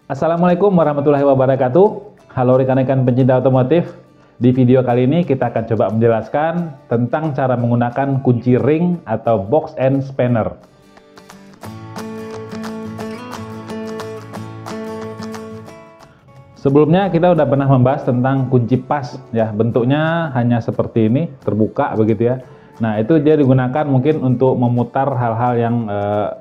Assalamualaikum warahmatullahi wabarakatuh. Halo rekan-rekan pencinta otomotif. Di video kali ini kita akan coba menjelaskan tentang cara menggunakan kunci ring atau box and spanner. Sebelumnya kita udah pernah membahas tentang kunci pas ya, bentuknya hanya seperti ini, terbuka begitu ya. Nah, itu dia digunakan mungkin untuk memutar hal-hal yang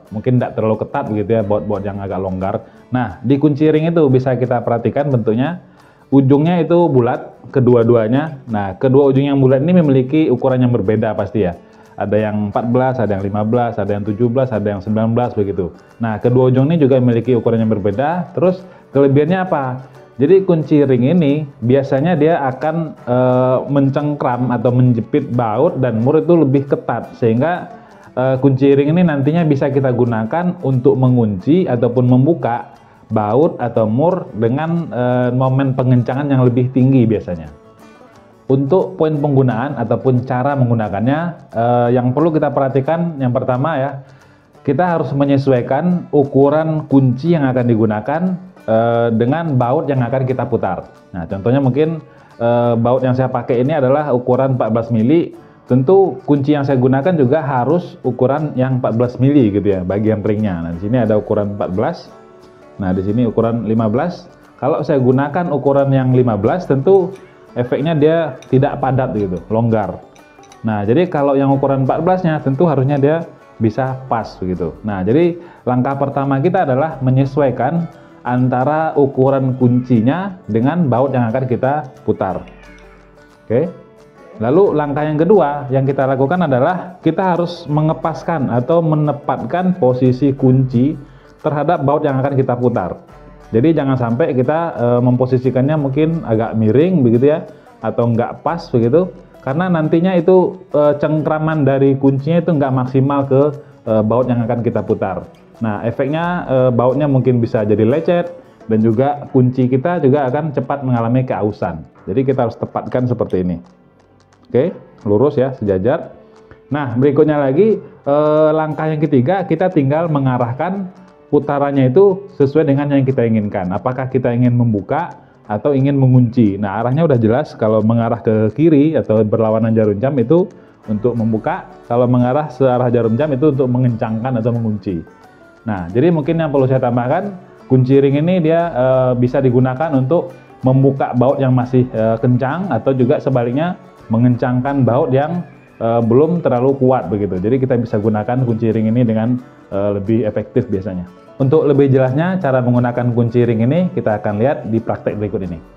mungkin tidak terlalu ketat begitu ya, baut-baut yang agak longgar. Nah, di kunci ring itu bisa kita perhatikan bentuknya, ujungnya itu bulat, kedua-duanya. Nah, kedua ujung yang bulat ini memiliki ukuran yang berbeda pasti ya. Ada yang 14, ada yang 15, ada yang 17, ada yang 19 begitu. Nah, kedua ujung ini juga memiliki ukuran yang berbeda. Terus kelebihannya apa? Jadi kunci ring ini biasanya dia akan mencengkram atau menjepit baut dan mur itu lebih ketat, sehingga kunci ring ini nantinya bisa kita gunakan untuk mengunci ataupun membuka baut atau mur dengan momen pengencangan yang lebih tinggi biasanya. Untuk poin penggunaan ataupun cara menggunakannya, yang perlu kita perhatikan yang pertama ya, kita harus menyesuaikan ukuran kunci yang akan digunakan dengan baut yang akan kita putar. Nah, contohnya mungkin baut yang saya pakai ini adalah ukuran 14 mili. Tentu kunci yang saya gunakan juga harus ukuran yang 14 mili gitu ya, bagian ringnya. Nah, di sini ada ukuran 14. Nah, di sini ukuran 15. Kalau saya gunakan ukuran yang 15, tentu efeknya dia tidak padat gitu, longgar. Nah, jadi kalau yang ukuran 14-nya tentu harusnya dia bisa pas begitu. Nah, jadi langkah pertama kita adalah menyesuaikan antara ukuran kuncinya dengan baut yang akan kita putar. Oke. Lalu langkah yang kedua yang kita lakukan adalah kita harus mengepaskan atau menempatkan posisi kunci terhadap baut yang akan kita putar. Jadi jangan sampai kita memposisikannya mungkin agak miring begitu ya, atau nggak pas begitu, karena nantinya itu cengkraman dari kuncinya itu nggak maksimal ke baut yang akan kita putar. Nah, efeknya bautnya mungkin bisa jadi lecet dan juga kunci kita juga akan cepat mengalami keausan. Jadi kita harus tepatkan seperti ini. Oke, lurus ya, sejajar. Nah, berikutnya lagi langkah yang ketiga, kita tinggal mengarahkan putarannya itu sesuai dengan yang kita inginkan. Apakah kita ingin membuka atau ingin mengunci. Nah, arahnya udah jelas, kalau mengarah ke kiri atau berlawanan jarum jam itu untuk membuka, kalau mengarah searah jarum jam itu untuk mengencangkan atau mengunci. Nah, jadi mungkin yang perlu saya tambahkan, kunci ring ini dia bisa digunakan untuk membuka baut yang masih kencang atau juga sebaliknya mengencangkan baut yang belum terlalu kuat begitu. Jadi kita bisa gunakan kunci ring ini dengan lebih efektif biasanya. Untuk lebih jelasnya cara menggunakan kunci ring ini kita akan lihat di praktek berikut ini.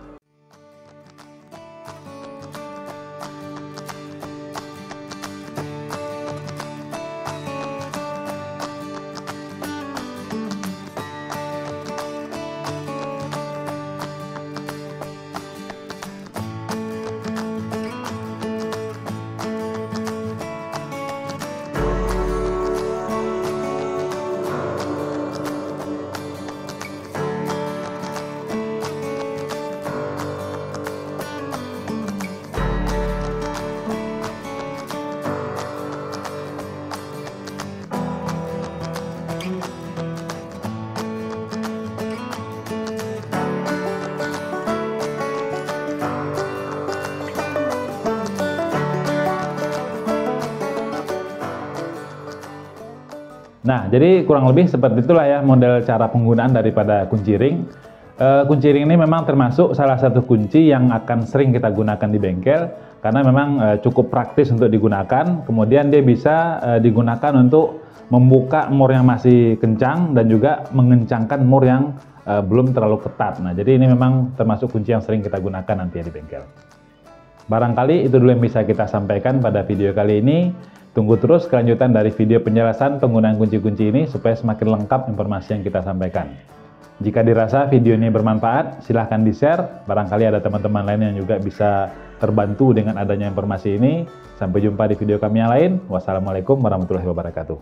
Nah, jadi kurang lebih seperti itulah ya model cara penggunaan daripada kunci ring. Kunci ring ini memang termasuk salah satu kunci yang akan sering kita gunakan di bengkel karena memang cukup praktis untuk digunakan. Kemudian dia bisa digunakan untuk membuka mur yang masih kencang dan juga mengencangkan mur yang belum terlalu ketat. Nah, jadi ini memang termasuk kunci yang sering kita gunakan nanti ya di bengkel. Barangkali itu dulu yang bisa kita sampaikan pada video kali ini. Tunggu terus kelanjutan dari video penjelasan penggunaan kunci-kunci ini supaya semakin lengkap informasi yang kita sampaikan. Jika dirasa video ini bermanfaat, silahkan di-share. Barangkali ada teman-teman lain yang juga bisa terbantu dengan adanya informasi ini. Sampai jumpa di video kami yang lain. Wassalamualaikum warahmatullahi wabarakatuh.